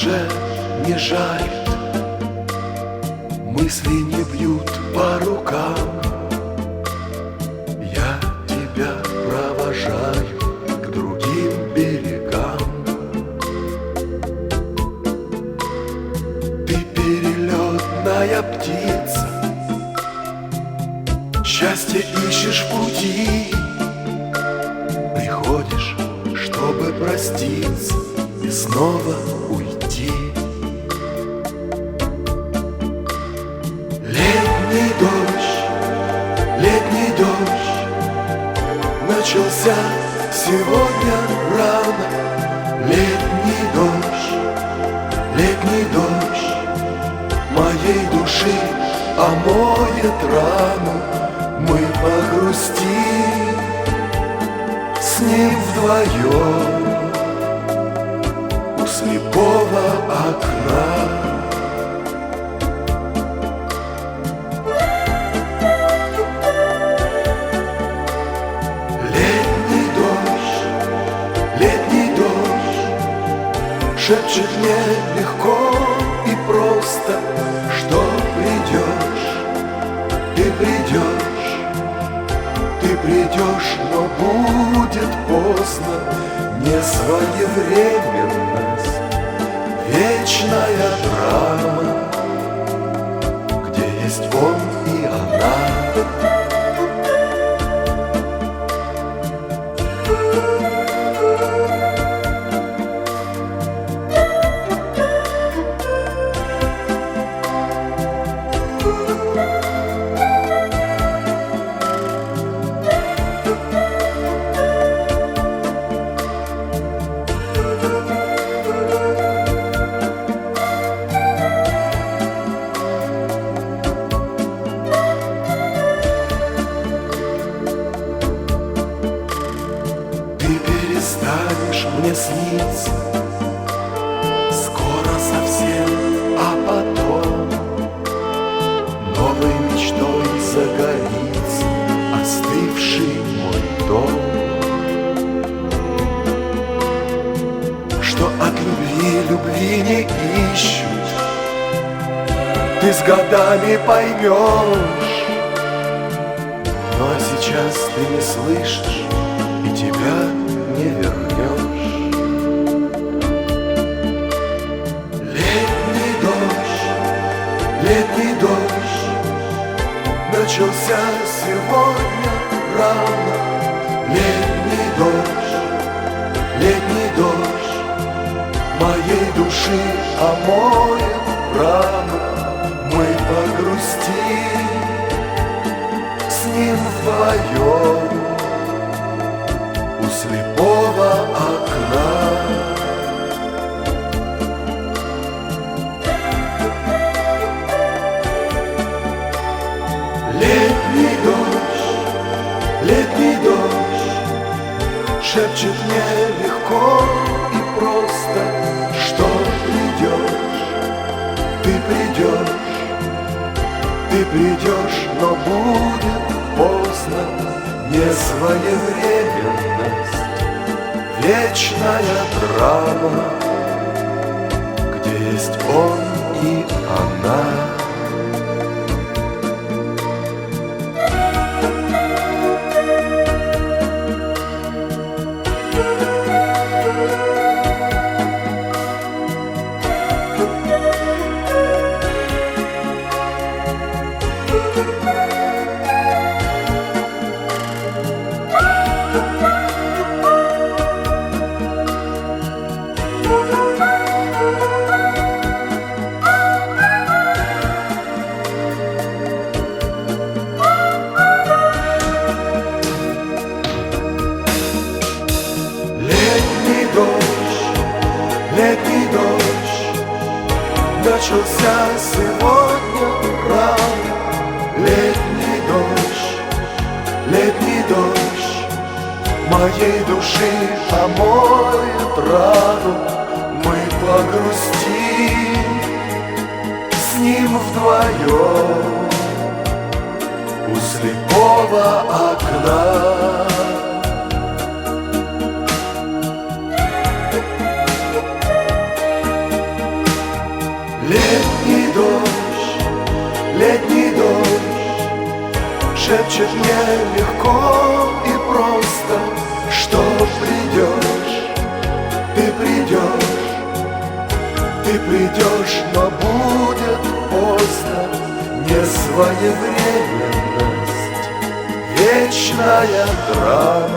уже не жарит, мысли не бьют по рукам. Я тебя провожаю к другим берегам. Ты перелетная птица, счастье ищешь в пути. Приходишь, чтобы проститься и снова уйти. Летний дождь начался сегодня рано. Летний дождь моей души омоет рану. Мы погрустим с ним вдвоем у слепого окна. Летний дождь шепчет мне легко и просто, что придешь, ты придешь, но будет поздно. Несвоевременность, вечная драма, где есть он и она. Перестанешь мне сниться скоро совсем, а потом новой мечтой загорится остывший мой дом. Что от любви не ищут, ты с годами поймешь. Ну а сейчас ты не слышишь, и тебя не вернешь. Летний дождь начался сегодня рано. Летний дождь моей души омоет рану. Мы погрустим с ним вдвоем у слепого окна. Летний дождь шепчет мне легко и просто, что ты придешь, но будет поздно. Несвоевременность, вечная драма, где есть он и она. Летний дождь начался сегодня рано. Летний дождь моей души омоет рану. Мы погрустим с ним вдвоем у слепого окна. Значит, мне легко и просто, что придешь, ты придешь, ты придешь, но будет поздно. Несвоевременность, вечная драма.